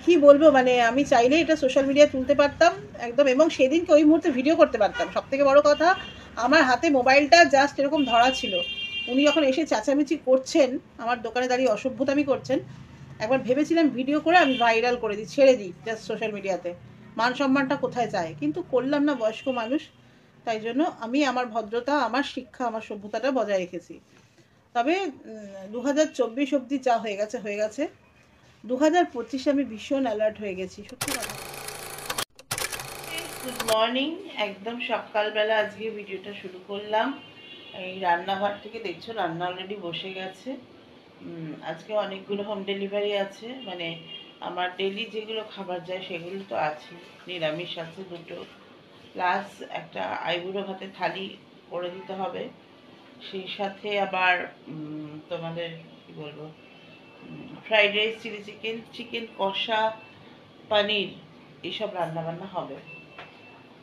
কি বলবো, মানে আমি চাইলে এটা সোশ্যাল মিডিয়ায় তুলতে পারতাম একদম, এবং সেদিনকে ওই মুহূর্তে ভিডিও করতে পারতাম। সব থেকে বড় কথা, আমার হাতে মোবাইলটা জাস্ট এরকম ধরা ছিল। উনি যখন এসে চেঁচামেচি করছেন, আমার দোকানে দাঁড়িয়ে অসভ্যতামি করছেন, একবার ভেবেছিলাম ভিডিও করে আমি ভাইরাল করে দিই, ছেড়ে দিই জাস্ট সোশ্যাল মিডিয়াতে, মান সম্মানটা কোথায় যায়, কিন্তু করলাম না, বয়স্ক মানুষ। তাই জন্য আমি আমার ভদ্রতা, আমার শিক্ষা, আমার সভ্যতাটা বজায় রেখেছি। তবে 2024 অবধি যা হয়ে গেছে হয়ে গেছে। 2025 আমি ভীষণ অ্যালার্ট হয়ে গেছি, সত্যি কথা। গুড মর্নিং, একদম সকালবেলা আজকে ভিডিওটা শুরু করলাম। এই রান্নাঘর থেকে দেখছো রান্না অলরেডি বসে গেছে। আজকে অনেকগুলো হোম ডেলিভারি আছে, মানে আমার ডেলি যেগুলো খাবার যায় সেগুলো তো আছে, নিরামিষ আছে দুটো, প্লাস একটা আইবুড়ো ভাতের থালি করে দিতে হবে। সেই সাথে আবার তোমাদের কি বলবো, fried rice, chilli chicken, chicken কষা, পনির, এইসব রান্নাবান্না হবে।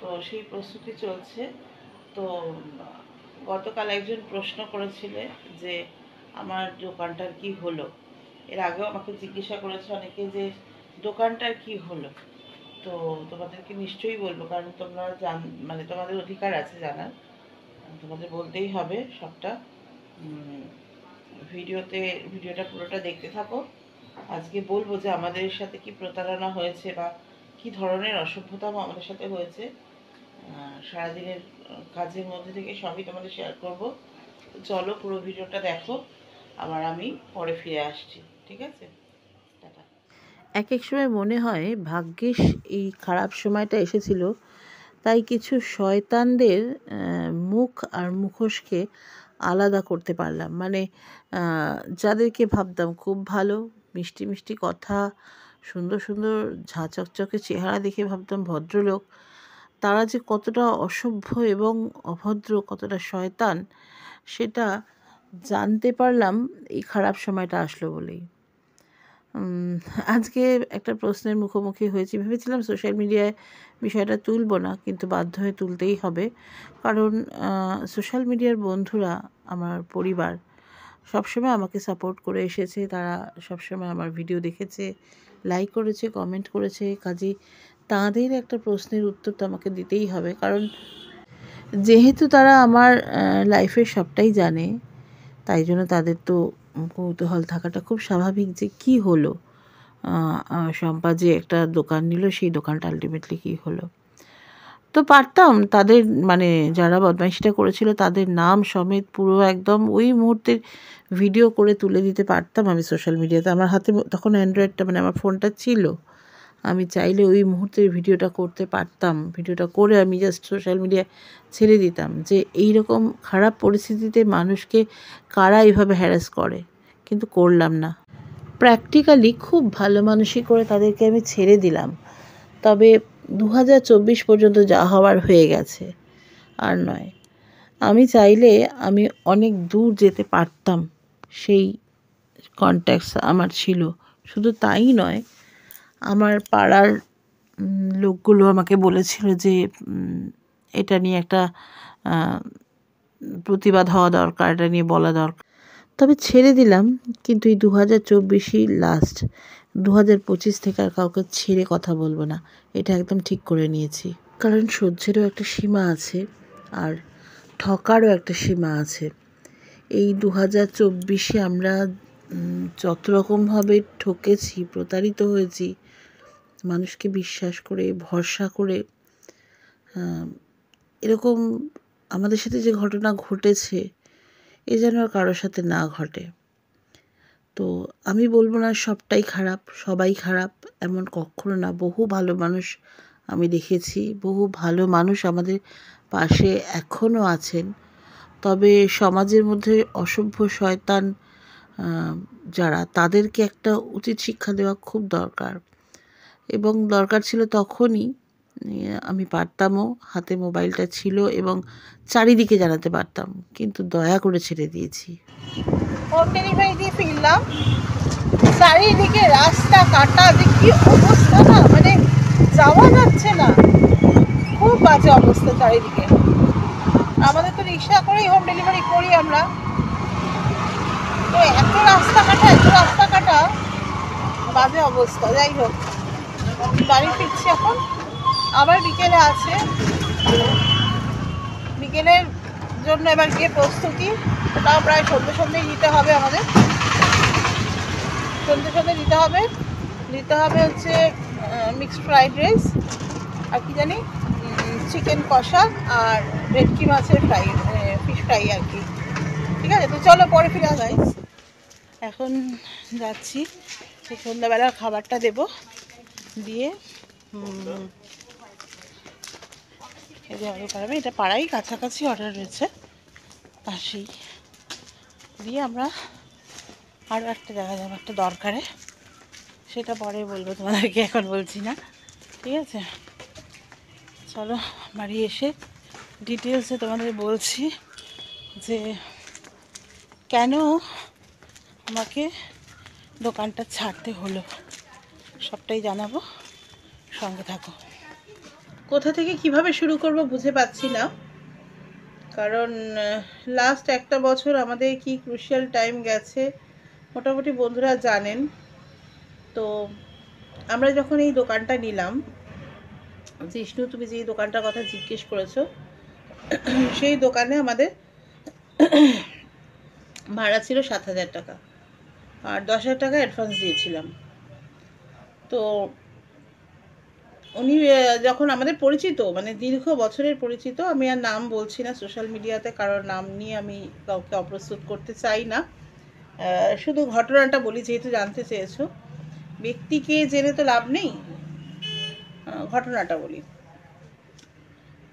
তো সেই প্রস্তুতি চলছে। তো গতকাল একজন প্রশ্ন করেছিলে যে আমার দোকানটার কি হলো। এর আগেও আমাকে জিজ্ঞাসা করেছে অনেকে যে দোকানটার কি হলো। তো তোমাদেরকে নিশ্চয়ই বলবো, কারণ তোমরা মানে তোমাদের অধিকার আছে জানার, তোমাদের বলতেই হবে সবটা। ভিডিওটা পুরোটা দেখতে থাকো। আজকে বলবো যে আমাদের সাথে কি প্রতারণা হয়েছে বা কি ধরনের অসভ্যতা আমাদের সাথে হয়েছে। সারাদিনের কাজের মধ্যে থেকে সবই তোমাদের শেয়ার করব। চলো পুরো ভিডিওটা দেখো, আবার আমি পরে ফিরে আসছি, ঠিক আছে? টাটা। এক এক সময় মনে হয় ভাগ্যিস এই খারাপ সময়টা এসেছিল, তাই কিছু শয়তানদের মুখ আর মুখোশকে আলাদা করতে পারলাম। মানে যাদেরকে ভাবতাম খুব ভালো, মিষ্টি মিষ্টি কথা, সুন্দর সুন্দর ঝাঁ চকচকে চেহারা দেখে ভাবতাম ভদ্রলোক, তারা যে কতটা অসভ্য এবং অভদ্র, কতটা শয়তান, সেটা জানতে পারলাম এই খারাপ সময়টা আসলো বলেই। আজকে একটা প্রশ্নের মুখোমুখি হয়েছি, ভেবেছিলাম সোশ্যাল মিডিয়ায় বিষয়টা তুলবো না, কিন্তু বাধ্য হয়ে তুলতেই হবে। কারণ সোশ্যাল মিডিয়ার বন্ধুরা, আমার পরিবার, সবসময় আমাকে সাপোর্ট করে এসেছে। তারা সবসময় আমার ভিডিও দেখেছে, লাইক করেছে, কমেন্ট করেছে। কাজেই তাদের একটা প্রশ্নের উত্তর তো আমাকে দিতেই হবে, কারণ যেহেতু তারা আমার লাইফের সবটাই জানে, তাই জন্য তাদের তো কৌতূহল থাকাটা খুব স্বাভাবিক যে কী হলো, শম্পা যে একটা দোকান নিল, সেই দোকানটা আলটিমেটলি কী হলো। তো পারতাম তাদের, মানে যারা বদমাইশিটা করেছিল তাদের নাম সমেত পুরো একদম ওই মুহূর্তের ভিডিও করে তুলে দিতে পারতাম আমি সোশ্যাল মিডিয়াতে। আমার হাতে তখন অ্যান্ড্রয়েডটা, মানে আমার ফোনটা ছিল, আমি চাইলে ওই মুহূর্তের ভিডিওটা করতে পারতাম। ভিডিওটা করে আমি জাস্ট সোশ্যাল মিডিয়ায় ছেড়ে দিতাম যে এই রকম খারাপ পরিস্থিতিতে মানুষকে কারা এইভাবে হ্যারাস করে, কিন্তু করলাম না। প্র্যাকটিক্যালি খুব ভালো মানুষই করে তাদেরকে আমি ছেড়ে দিলাম। তবে 2024 পর্যন্ত যা হওয়ার হয়ে গেছে, আর নয়। আমি চাইলে আমি অনেক দূর যেতে পারতাম, সেই কন্ট্যাক্টস আমার ছিল। শুধু তাই নয়, আমার পাড়ার লোকগুলো আমাকে বলেছিল যে এটা নিয়ে একটা প্রতিবাদ হওয়া দরকার, এটা নিয়ে বলা দরকার। তবে ছেড়ে দিলাম, কিন্তু এই 2024ই লাস্ট। 2025 থেকে আর কাউকে ছেড়ে কথা বলবো না, এটা একদম ঠিক করে নিয়েছি। কারণ সহ্যেরও একটা সীমা আছে, আর ঠকারও একটা সীমা আছে। এই 2024-এ আমরা যত রকমভাবে ঠকেছি, প্রতারিত হয়েছি, মানুষকে বিশ্বাস করে, ভরসা করে, এরকম আমাদের সাথে যে ঘটনা ঘটেছে, এ যেন আর কারোর সাথে না ঘটে। তো আমি বলবো না সবটাই খারাপ, সবাই খারাপ, এমন কখনো না। বহু ভালো মানুষ আমি দেখেছি, বহু ভালো মানুষ আমাদের পাশে এখনও আছেন। তবে সমাজের মধ্যে অসভ্য শয়তান যারা, তাদেরকে একটা উচিত শিক্ষা দেওয়া খুব দরকার, এবং দরকার ছিল তখনই। আমি পারতামও, হাতে মোবাইলটা ছিল এবং চারিদিকে জানাতে পারতাম, কিন্তু দয়া করে ছেড়ে দিয়েছি। হোম ডেলিভারি দিয়ে ফিরলাম, চারিদিকে রাস্তা কাটা, যে কি অবস্থা না, মানে যাওয়া যাচ্ছে না, খুব বাজে অবস্থা চারিদিকে। আমাদের তো রিক্সা করেই হোম ডেলিভারি করি আমরা, তো এত রাস্তা কাটা বাজে অবস্থা। যাই হোক, বাড়ি ফিরছি এখন, আবার বিকেলে আছে, বিকেলের জন্য এবার গিয়ে প্রস্তুতি। ওটাও প্রায় সন্ধ্যেই নিতে হবে আমাদের, সন্ধ্যে নিতে হবে হচ্ছে মিক্সড ফ্রাইড রাইস, আর কি জানি চিকেন কষা, আর ভেটকি মাছের ফ্রাই, ফিশ ফ্রাই আর কি। ঠিক আছে, তো চলো পরে ফিরে গাইস। এখন যাচ্ছি, সেই সন্ধ্যাবেলার খাবারটা দেব, দিয়ে এই যে অর্ডার করাবে, এটা পাড়াই কাছাকাছি অর্ডার রয়েছে পাশেই, দিয়ে আমরা আরও একটা জায়গা যাবো একটা দরকারে, সেটা পরে বলবো তোমাদেরকে, এখন বলছি না, ঠিক আছে। চলো বাড়ি এসে ডিটেলসে তোমাদের বলছি যে কেন আমাকে দোকানটা ছাড়তে হলো, সবটাই জানাবো, সঙ্গে থাকো। কোথা থেকে কিভাবে শুরু করব বুঝে পাচ্ছি না, কারণ লাস্ট একটা বছর আমাদের কি ক্রুশিয়াল টাইম গেছে মোটামুটি বন্ধুরা জানেন। তো আমরা যখন এই দোকানটা নিলাম, জিষ্ণু তুমি যে দোকানটার কথা জিজ্ঞেস করেছো, সেই দোকানে আমাদের ভাড়া ছিল 7,000 টাকা, আর 10,000 টাকা অ্যাডভান্স দিয়েছিলাম। তো উনি যখন আমাদের পরিচিত, মানে দীর্ঘ বছরের পরিচিত, আমি আর নাম বলছি না সোশ্যাল মিডিয়াতে, কারোর নাম নিয়ে আমি কাউকে অপ্রস্তুত করতে চাই না, শুধু ঘটনাটা বলি যেহেতু জানতে চেয়েছো। ব্যক্তিকে জেনে তো লাভ নেই, ঘটনাটা বলি।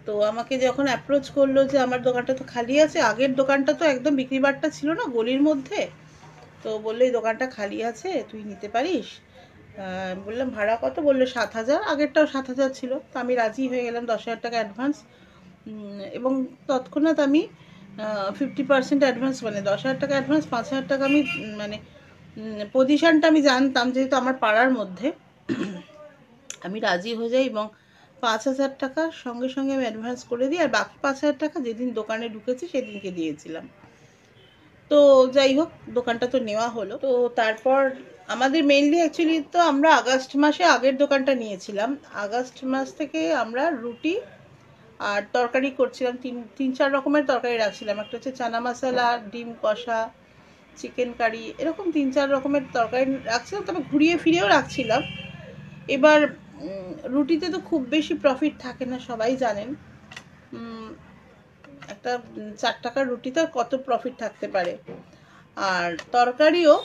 তো আমাকে যখন অ্যাপ্রোচ করলো যে আমার দোকানটা তো খালি আছে, আগের দোকানটা তো একদম বিক্রি বাট্টা ছিল না, গলির মধ্যে, তো বললো এই দোকানটা খালি আছে, তুই নিতে পারিস। বললাম ভাড়া কত, বললো 7,000, আগেরটাও 7,000 ছিল। তো আমি রাজি হয়ে গেলাম, 10,000 টাকা অ্যাডভান্স, এবং তৎক্ষণাৎ আমি 50% অ্যাডভান্স, মানে 10,000 টাকা অ্যাডভান্স, 5,000 টাকা আমি মানে পজিশানটা আমি জানতাম যেহেতু আমার পাড়ার মধ্যে, আমি রাজি হয়ে যাই এবং 5,000 টাকা সঙ্গে সঙ্গে আমি অ্যাডভান্স করে দিই, আর বাকি 5,000 টাকা যেদিন দোকানে ঢুকেছি সেদিনকে দিয়েছিলাম। তো যাই হোক, দোকানটা তো নেওয়া হলো। তো তারপর আমাদের মেইনলি অ্যাকচুয়ালি তো আমরা আগস্ট মাসে আগের দোকানটা নিয়েছিলাম, আগস্ট মাস থেকে আমরা রুটি আর তরকারি করছিলাম, তিন চার রকমের তরকারি রাখছিলাম, একটা হচ্ছে চানা মশলা, ডিম কষা, চিকেন কারি, এরকম 3-4 রকমের তরকারি রাখছিলাম, তবে ঘুরিয়ে ফিরেও রাখছিলাম। এবার রুটিতে তো খুব বেশি প্রফিট থাকে না, সবাই জানেন, একটা 4 টাকার রুটিতে কত প্রফিট থাকতে পারে। আর তরকারিও,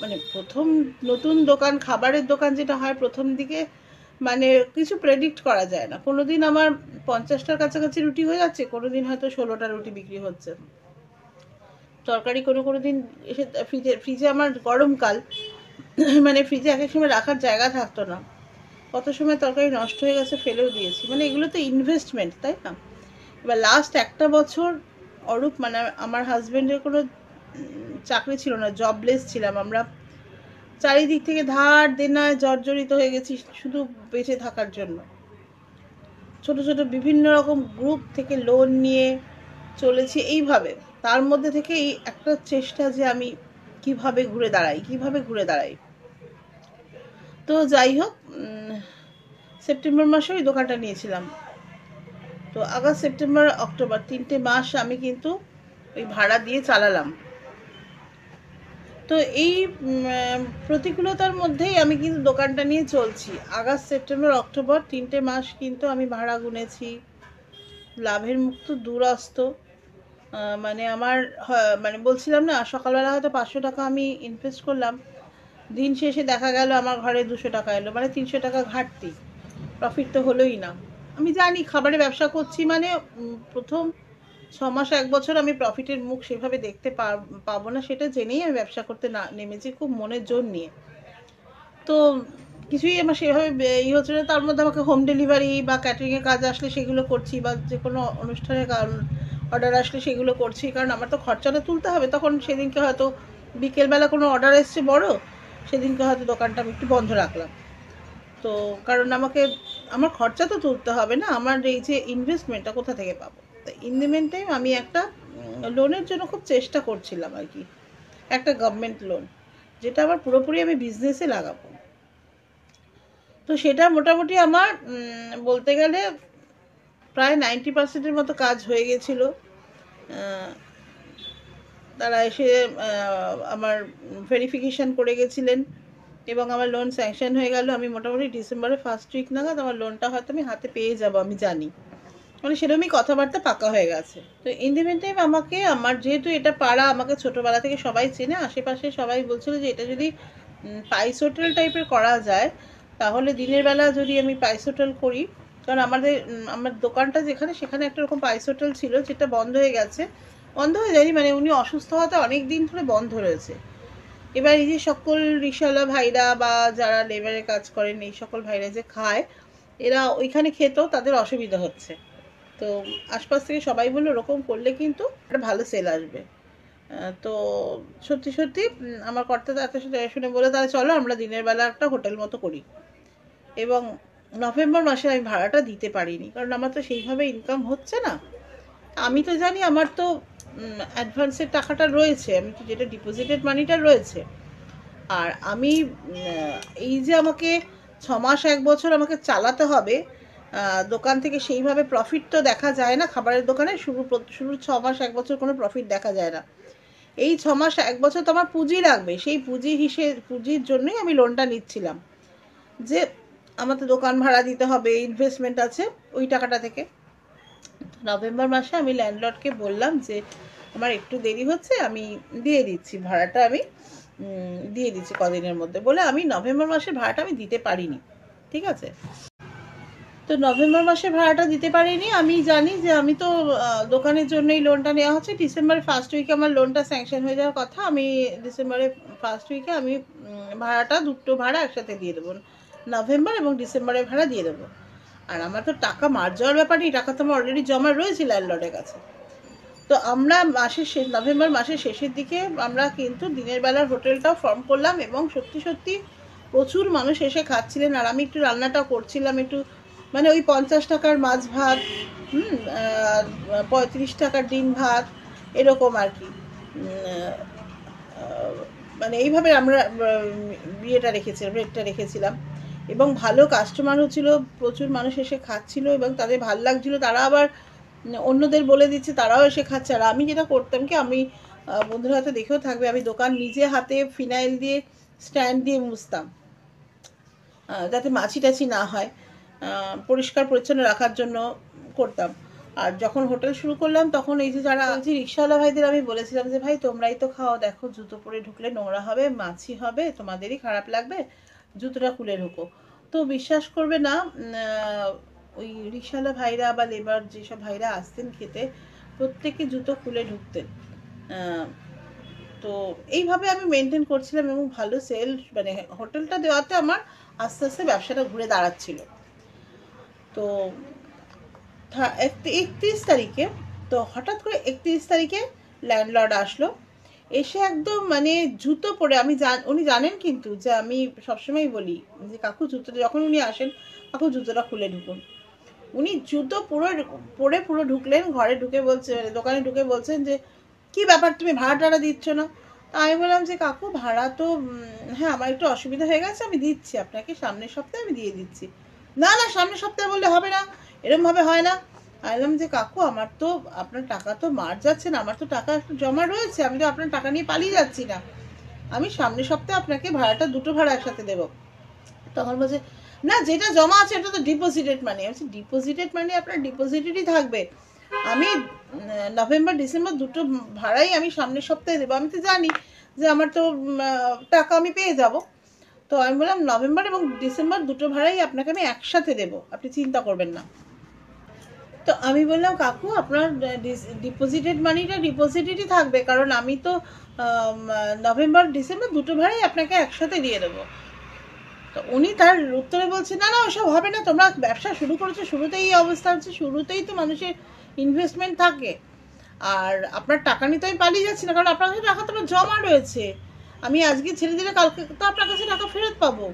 মানে প্রথম নতুন দোকান, খাবারের দোকান যেটা হয় প্রথম দিকে, মানে কিছু প্রেডিক্ট করা যায় না, কোনো দিন আমার 50টার কাছাকাছি রুটি হয়ে যাচ্ছে, কোনো দিন হয়তো 16টা রুটি বিক্রি হচ্ছে। তরকারি কোনো দিন এসে ফ্রিজে আমার গরমকাল, মানে ফ্রিজে এক এক সময় রাখার জায়গা থাকতো না, কত সময় তরকারি নষ্ট হয়ে গেছে, ফেলেও দিয়েছি, মানে এগুলো তো ইনভেস্টমেন্ট, তাই না। এবার লাস্ট একটা বছর অরূপ, মানে আমার হাজব্যান্ডের কোনো চাকরি ছিল না, জবলেস ছিলাম আমরা, চারিদিক থেকে ধার দেনায় জর্জরিত হয়ে গেছি শুধু বেঁচে থাকার জন্য। ছোট ছোট বিভিন্ন রকম গ্রুপ থেকে লোন নিয়ে চলেছি এইভাবে, তার মধ্যে থেকে এই একটা চেষ্টা যে আমি কিভাবে ঘুরে দাঁড়াই। তো যাই হোক, সেপ্টেম্বর মাসে ওই দোকানটা নিয়েছিলাম। তো আগস্ট, সেপ্টেম্বর, অক্টোবর 3টে মাস আমি কিন্তু ওই ভাড়া দিয়ে চালালাম। তো এই প্রতিকূলতার মধ্যেই আমি কিন্তু দোকানটা নিয়ে চলছি। আগস্ট, সেপ্টেম্বর, অক্টোবর 3টে মাস কিন্তু আমি ভাড়া গুনেছি, লাভের মুখ তো দূরস্ত। মানে আমার মানে বলছিলাম না, সকালবেলা হয়তো 500 টাকা আমি ইনভেস্ট করলাম, দিন শেষে দেখা গেল আমার ঘরে 200 টাকা এলো, মানে 300 টাকা ঘাটতি, প্রফিট তো হলোই না। আমি জানি খাবারের ব্যবসা করছি মানে প্রথম 6 মাস 1 বছর আমি প্রফিটের মুখ সেভাবে দেখতে পাবো না, সেটা জেনেই আমি ব্যবসা করতে নেমেছি খুব মনের জোর নিয়ে। তো কিছুই আমার সেভাবে হচ্ছে না, তার মধ্যে আমাকে হোম ডেলিভারি বা ক্যাটারিংয়ের কাজ আসলে সেগুলো করছি, বা যে কোনো অনুষ্ঠানের অর্ডার আসলে সেগুলো করছি, কারণ আমার তো খরচাটা তুলতে হবে। তখন সেদিনকে হয়তো বিকেলবেলা কোনো অর্ডার এসছে বড়, সেদিনকে হয়তো দোকানটা আমি একটু বন্ধ রাখলাম। তো কারণ আমার খরচা তো তুলতে হবে না, আমার এই যে ইনভেস্টমেন্টটা কোথা থেকে পাবো। তো ইন দ্য মেন টাইম আমি একটা লোনের জন্য খুব চেষ্টা করছিলাম আর কি, একটা গভর্নমেন্ট লোন, যেটা আবার পুরোপুরি আমি বিজনেসে লাগাবো। তো সেটা মোটামুটি আমার বলতে গেলে প্রায় 90%-এর মতো কাজ হয়ে গেছিলো। তারা এসে আমার ভেরিফিকেশান করে গেছিলেন এবং আমার লোন স্যাংশন হয়ে গেল। আমি মোটামুটি ডিসেম্বরের ফার্স্ট উইক নাগাদ আমার লোনটা হয়তো আমি হাতে পেয়ে যাবো, আমি জানি, মানে সেরকমই কথাবার্তা পাকা হয়ে গেছে। তো ইন দ্য মিন টাইম আমাকে, আমার যেহেতু এটা পাড়া, আমাকে ছোটোবেলা থেকে সবাই চেনে, আশেপাশে সবাই বলছিল যে এটা যদি পাইস হোটেল টাইপের করা যায় তাহলে দিনের বেলা যদি আমি পাইস হোটেল করি, কারণ আমার দোকানটা যেখানে, সেখানে একটা রকম পাইস হোটেল ছিল যেটা বন্ধ হয়ে গেছে, বন্ধ হয়ে যায়নি মানে উনি অসুস্থ হওয়াতে অনেক দিন ধরে বন্ধ রয়েছে। এবার এই যে সকল রিক্সাওয়ালা ভাইরা বা যারা লেবারের কাজ করেন, এই সকল ভাইরা যে খায়, এরা ওইখানে খেতেও তাদের অসুবিধা হচ্ছে। তো আশপাশ থেকে সবাই বললো ওরকম করলে কিন্তু একটা ভালো সেল আসবে। তো সত্যি সত্যি আমার কর্তা এত শুনে বলে, তাহলে চলো আমরা দিনের বেলা একটা হোটেল মতো করি। এবং নভেম্বর মাসে আমি ভাড়াটা দিতে পারিনি, কারণ আমার তো সেইভাবে ইনকাম হচ্ছে না। আমি তো জানি আমার তো অ্যাডভান্সের টাকাটা রয়েছে, আমি তো যেটা ডিপোজিটেড মানিটা রয়েছে, আর আমি এই যে আমাকে 6 মাস 1 বছর আমাকে চালাতে হবে দোকান থেকে, সেইভাবে প্রফিট তো দেখা যায় না খাবারের দোকানে। শুরু 6 মাস 1 বছর কোনো প্রফিট দেখা যায় না। এই 6 মাস 1 বছর তো আমার পুঁজি লাগবে, সেই পুঁজির জন্যই আমি লোনটা নিচ্ছিলাম, যে আমার তো দোকান ভাড়া দিতে হবে, ইনভেস্টমেন্ট আছে ওই টাকাটা থেকে। নভেম্বর মাসে আমি ল্যান্ডলর্ডকে বললাম যে আমার একটু দেরি হচ্ছে, আমি দিয়ে দিচ্ছি ভাড়াটা, আমি দিয়ে দিচ্ছি কদিনের মধ্যে, বলে আমি নভেম্বর মাসের ভাড়াটা আমি দিতে পারিনি। ঠিক আছে, তো নভেম্বর মাসে ভাড়াটা দিতে পারিনি। আমি জানি যে আমি তো দোকানের জন্যই লোনটা নেওয়া হচ্ছে। ডিসেম্বরের ফার্স্ট উইকে আমার লোনটা স্যাংশন হয়ে যাওয়ার কথা। আমি ডিসেম্বরের ফার্স্ট উইকে আমি ভাড়াটা, দুটো ভাড়া একসাথে দিয়ে দেবো, নভেম্বর এবং ডিসেম্বরের ভাড়া দিয়ে দেবো। আর আমার তো টাকা মার যাওয়ার ব্যাপার নেই, টাকা তো আমার অলরেডি জমা রয়েছে ল্যান্ডলর্ডের কাছে। তো আমরা নভেম্বর মাসের শেষের দিকে আমরা কিন্তু দিনের বেলার হোটেলটাও ফর্ম করলাম, এবং সত্যি সত্যি প্রচুর মানুষ এসে খাচ্ছিলেন। আর আমি একটু রান্নাটাও করছিলাম, একটু মানে ওই 50 টাকার মাছ ভাত, 35 টাকার ডিম ভাত, এরকম আর কি। মানে এইভাবে আমরা রেটটা রেখেছিলাম, এবং ভালো কাস্টমার হচ্ছিল, প্রচুর মানুষ এসে খাচ্ছিল এবং তাদের ভালো লাগছিল। তারা আবার অন্যদের বলে দিচ্ছে, তারাও এসে খাচ্ছে। আর আমি যেটা করতাম কি, আমি বন্ধুরা হয়তো দেখেও থাকবে, আমি দোকান নিজে হাতে ফিনাইল দিয়ে স্ট্যান্ড দিয়ে মুছতাম, যাতে মাছি টাছি না হয়, পরিষ্কার পরিচ্ছন্ন রাখার জন্য করতাম। আর যখন হোটেল শুরু করলাম তখন এই যে যারা রিক্সাওয়ালা ভাইদের আমি বলেছিলাম যে ভাই তোমরাই তো খাও, দেখো জুতো পরে ঢুকলে নোংরা হবে, মাছি হবে, তোমাদেরই খারাপ লাগবে, জুতোটা খুলে ঢুকো। তো বিশ্বাস করবে না, ওই রিক্সাওয়ালা ভাইরা বা লেবার যেসব ভাইরা আসতেন খেতে, প্রত্যেকে জুতো খুলে ঢুকতেন। তো এইভাবে আমি মেনটেন করছিলাম, এবং ভালো সেল, মানে হোটেলটা দেওয়াতে আমার আস্তে আস্তে ব্যবসাটা ঘুরে দাঁড়াচ্ছিল। তো 31 তারিখে, তো হঠাৎ করে 31 তারিখে ল্যান্ডলর্ড আসলো, এসে একদম মানে জুতো পরে, উনি জানেন কিন্তু যে আমি সবসময় বলি যে কাকু জুতোটা, যখন উনি আসেন, কাকু জুতোটা খুলে ঢুকুন। উনি জুতো পুরো ঢুকলেন, ঘরে ঢুকে বলছে, দোকানে ঢুকে বলছেন যে কি ব্যাপার, তুমি ভাড়া টাড়া দিচ্ছ না? আমি বললাম যে কাকু ভাড়া তো, হ্যাঁ আমার একটু অসুবিধা হয়ে গেছে, আমি দিচ্ছি আপনাকে, সামনের সপ্তাহে আমি দিয়ে দিচ্ছি। না না, সামনের সপ্তাহে বললে হবে না, এরমভাবে হয় না। আমি বললাম যে কাকু আমার তো, আপনার টাকা তো মার যাচ্ছে না, আমার তো টাকা একটু জমা রয়েছে, আমি তো আপনার টাকা নিয়ে পালিয়ে যাচ্ছি না, আমি সামনের সপ্তাহে আপনাকে ভাড়াটা, দুটো ভাড়া একসাথে দেবো। তখন বলছে না, যেটা জমা আছে এটা তো ডিপোজিটেড মানি। আমি বলছি ডিপোজিটেড মানি আপনার ডিপোজিটেডই থাকবে, আমি নভেম্বর ডিসেম্বর দুটো ভাড়াই আমি সামনের সপ্তাহে দেবো, আমি তো জানি যে আমার তো টাকা আমি পেয়ে যাব। তো আমি বললাম নভেম্বর এবং ডিসেম্বর দুটো ভাড়াই আপনাকে আমি একসাথে দেবো, আপনি চিন্তা করবেন না। তো আমি বললাম কাকু আপনার ডিপোজিটেড মানিটা ডিপোজিটেডই থাকবে, কারণ আমি তো নভেম্বর ডিসেম্বর দুটো ভাড়াই আপনাকে একসাথে দিয়ে দেবো। তো উনি তার উত্তরে বলছে না না, ওসব হবে না, তোমরা ব্যবসা শুরু করেছো, শুরুতেই এই অবস্থা হচ্ছে, শুরুতেই তো মানুষের ইনভেস্টমেন্ট থাকে, আর আপনার টাকা নিয়ে তো আমি পালিয়ে যাচ্ছি না, কারণ আপনার কাছে টাকা তোমার জমা রয়েছে, আমি আজকে ছেড়ে দিলে কালকে তো আপনার কাছে টাকা ফেরত পাবো।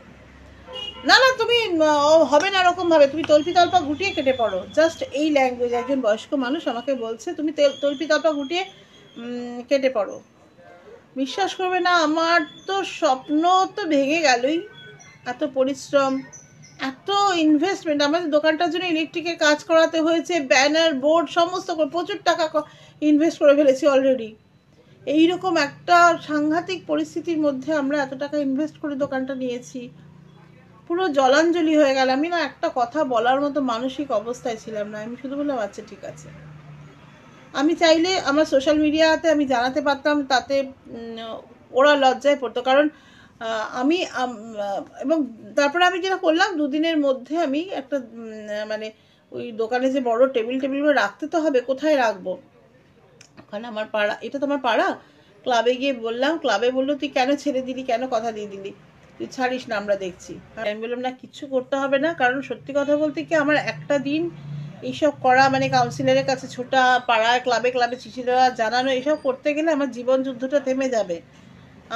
না না, তুমি হবে না এরকমভাবে, তুমি তল্পি তল্পা গুটিয়ে কেটে পড়ো, জাস্ট এই ল্যাঙ্গুয়েজ। একজন বয়স্ক মানুষ আমাকে বলছে তুমি তল্পি তল্পা গুটিয়ে কেটে পড়ো। বিশ্বাস করবে না, আমার তো স্বপ্ন তো ভেঙে গেলই, এত পরিশ্রম, এত ইনভেস্টমেন্ট, আমাদের দোকানটার জন্য ইলেকট্রিকের কাজ করাতে হয়েছে, ব্যানার বোর্ড সমস্ত প্রচুর টাকা ইনভেস্ট করে ফেলেছি অলরেডি। এইরকম একটা সাংঘাতিক পরিস্থিতির মধ্যে আমরা এত টাকা ইনভেস্ট করে দোকানটা নিয়েছি, পুরো জলাঞ্জলি হয়ে গেল। আমি না একটা কথা বলার মতো মানসিক অবস্থায় ছিলাম না। আমি শুধু বললাম আচ্ছা ঠিক আছে। আমি চাইলে আমার সোশ্যাল মিডিয়াতে আমি জানাতে পারতাম, তাতে ওরা লজ্জায় পড়তো। কারণ আমি এবং তারপরে আমি যেটা করলাম, দুদিনের মধ্যে আমি একটা মানে ওই দোকানে যে বড় টেবিলগুলো রাখতে তো হবে, কোথায় রাখবো, ওখানে আমার পাড়া, এটা তো আমার পাড়া, ক্লাবে গিয়ে বললাম। ক্লাবে বললো তুই কেন ছেড়ে দিলি, কেন কথা দিয়ে দিলি, তুই ছাড়িস না, আমরা দেখছি। আমি বললাম না, কিচ্ছু করতে হবে না। কারণ সত্যি কথা বলতে কি, আমার একটা দিন এইসব করা মানে কাউন্সিলরের কাছে ছোটা, পাড়ায় ক্লাবে ক্লাবে চিঠি দেওয়া, জানানো, এসব করতে গেলে আমার জীবন যুদ্ধটা থেমে যাবে।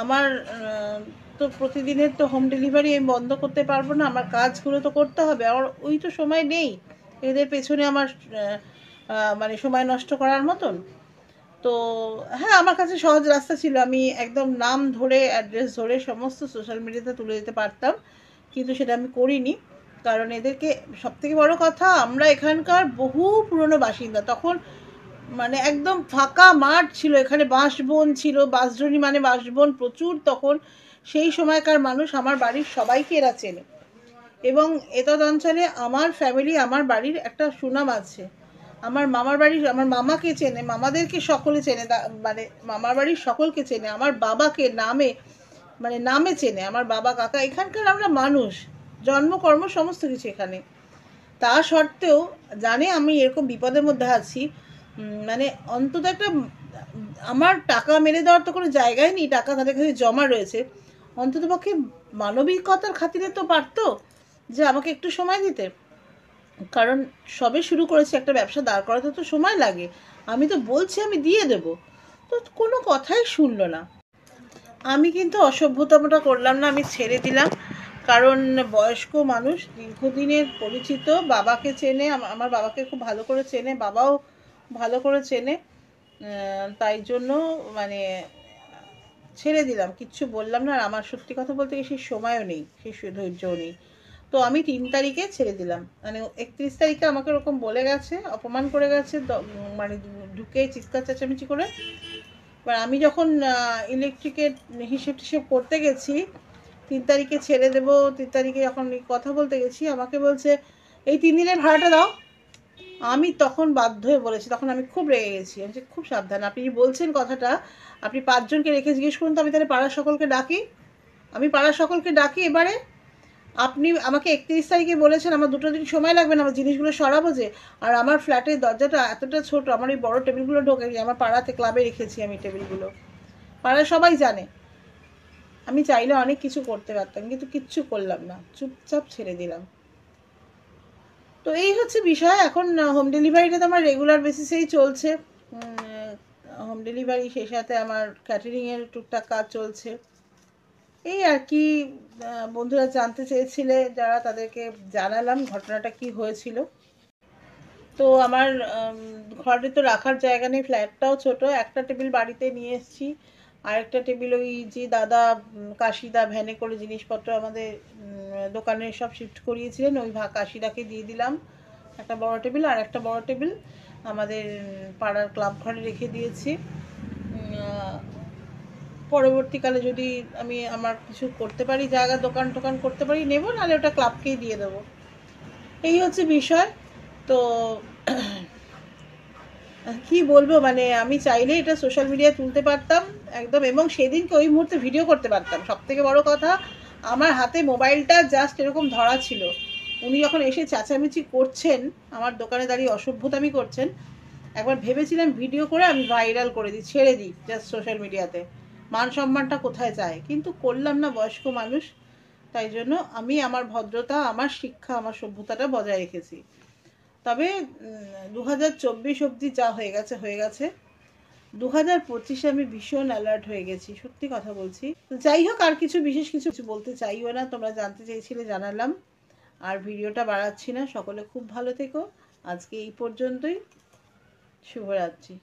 আমার তো প্রতিদিনের তো হোম ডেলিভারি আমি বন্ধ করতে পারবো না, আমার কাজগুলো তো করতে হবে। আমার ওই তো সময় নেই এদের পেছনে আমার মানে সময় নষ্ট করার মতন। তো হ্যাঁ, আমার কাছে সহজ রাস্তা ছিল, আমি একদম নাম ধরে অ্যাড্রেস ধরে সমস্ত সোশ্যাল মিডিয়াতে তুলে দিতে পারতাম, কিন্তু সেটা আমি করিনি। কারণ এদেরকে, সবথেকে বড় কথা, আমরা এখানকার বহু পুরনো বাসিন্দা। তখন মানে একদম ফাঁকা মাঠ ছিল, এখানে বাঁশবন ছিল, বাঁশঝুড়ি মানে বাঁশবন প্রচুর তখন। সেই সময়কার মানুষ, আমার বাড়ির সবাইকে এরা চেনে, এবং এতদ অঞ্চলে আমার ফ্যামিলি, আমার বাড়ির একটা সুনাম আছে। আমার মামার বাড়ির, আমার মামাকে চেনে, মামাদেরকে সকলে চেনে, মানে মামার বাড়ির সকলকে চেনে, আমার বাবাকে নামে মানে নামে চেনে, আমার বাবা কাকা, এখানকার আমরা মানুষ, জন্মকর্ম সমস্ত কিছু এখানে। তা সত্ত্বেও জানে আমি এরকম বিপদের মধ্যে আছি, মানে অন্তত একটা, আমার টাকা মেরে দেওয়ার তো কোনো জায়গায় নেই, টাকা তাদের কাছে জমা রয়েছে, অন্তত পক্ষে মানবিকতার খাতিরে তো পারতো যে আমাকে একটু সময় দিতে। কারণ সবে শুরু করেছি, একটা ব্যবসা দাঁড় করাতে তো সময় লাগে। আমি তো বলছি আমি দিয়ে দেব, তো কোনো কথাই শুনলো না। আমি কিন্তু অসভ্যতামটা করলাম না, আমি ছেড়ে দিলাম। কারণ বয়স্ক মানুষ, দীর্ঘদিনের পরিচিত, বাবাকে চেনে, আমার বাবাকে খুব ভালো করে চেনে, বাবাও ভালো করে চেনে, তাই জন্য মানে ছেড়ে দিলাম, কিচ্ছু বললাম না। আর আমার সত্যি কথা বলতে গিয়ে সেই সময়ও নেই, সেই ধৈর্যও নেই। তো আমি 3 তারিখে ছেড়ে দিলাম, মানে 31 তারিখে আমাকে ওরকম বলে গেছে, অপমান করে গেছে, মানে ঢুকে চিৎকার চেঁচামেচি করে। এবার আমি যখন ইলেকট্রিকের হিসেব টিসেব করতে গেছি, 3 তারিখে ছেড়ে দেবো, 3 তারিখে যখন কথা বলতে গেছি, আমাকে বলছে এই 3 দিনের ভাড়াটা দাও। আমি তখন বাধ্য হয়ে বলেছি, তখন আমি খুব রেগে গেছি। আমি খুব সাবধান, আপনি বলছেন কথাটা, আপনি 5 জনকে রেখে জিজ্ঞেস করুন তো, আমি তাহলে পাড়ার সকলকে ডাকি, আমি পাড়ার সকলকে ডাকি এবারে। আপনি আমাকে 31 তারিখে বলেছেন আমার 2 দিন সময় লাগবে না, আমার জিনিসগুলো সরাবো যে। আর আমার ফ্ল্যাটের দরজাটা এতটা ছোট, আমার এই বড় টেবিলগুলো ঢোকে, আমার পাড়াতে ক্লাবে রেখেছি আমি টেবিলগুলো, পাড়ায় সবাই জানে। আমি চাইলে অনেক কিছু করতে পারতাম, কিন্তু কিচ্ছু করলাম না, চুপচাপ ছেড়ে দিলাম। তো এই হচ্ছে বিষয়। এখন হোম ডেলিভারিটা তো আমার রেগুলার বেসিসেই চলছে, হোম ডেলিভারি, সেই সাথে আমার ক্যাটারিংয়ের টুকটাক কাজ চলছে, এই আর কি। বন্ধুরা জানতে চেয়েছিলে যারা, তাদেরকে জানালাম ঘটনাটা কি হয়েছিল। তো আমার ঘরে তো রাখার জায়গা নেই, ফ্ল্যাটটাও ছোট, একটা টেবিল বাড়িতে নিয়ে এসেছি, আরেকটা টেবিল ওই যে দাদা কাশিদা ভ্যানে করে জিনিসপত্র আমাদের দোকানে সব শিফট করিয়েছিলেন, ওই কাশিদাকে দিয়ে দিলাম একটা বড় টেবিল। আর একটা বড় টেবিল আমাদের পাড়ার ক্লাব ঘরে রেখে দিয়েছি। পরবর্তীকালে যদি আমি আমার কিছু করতে পারি, জায়গা দোকান টোকান করতে পারি নেব, নাহলে ওটা ক্লাবকেই দিয়ে দেবো। এই হচ্ছে বিষয়। তো কি বলবো, মানে আমি চাইলে এটা সোশ্যাল মিডিয়ায় তুলতে পারতাম একদম, এবং সেদিনকে ওই মুহূর্তে ভিডিও করতে পারতাম। সব থেকে বড় কথা, আমার হাতে মোবাইলটা জাস্ট এরকম ধরা ছিল। উনি যখন এসে চেঁচামেচি করছেন, আমার দোকানে দাঁড়িয়ে অসভ্যতামি করছেন, একবার ভেবেছিলাম ভিডিও করে আমি ভাইরাল করে দিই, ছেড়ে দিই জাস্ট সোশ্যাল মিডিয়াতে, মান সম্মানটা কোথায় যায়, কিন্তু করলাম না, বয়স্ক মানুষ। তাই জন্য আমি আমার ভদ্রতা, আমার শিক্ষা, আমার সভ্যতাটা বজায় রেখেছি। তবে 2024 অবধি যা হয়ে গেছে হয়ে গেছে, 2025 আমি ভীষণ অ্যালার্ট হয়ে গেছি, সত্যি কথা বলছি। যাই হোক, আর কিছু বিশেষ কিছু বলতে চাইও না, তোমরা জানতে চেয়েছিলে, জানালাম। আর ভিডিওটা বাড়াচ্ছি না, সকলে খুব ভালো থেকো। আজকে এই পর্যন্তই, শুভরাত্রি।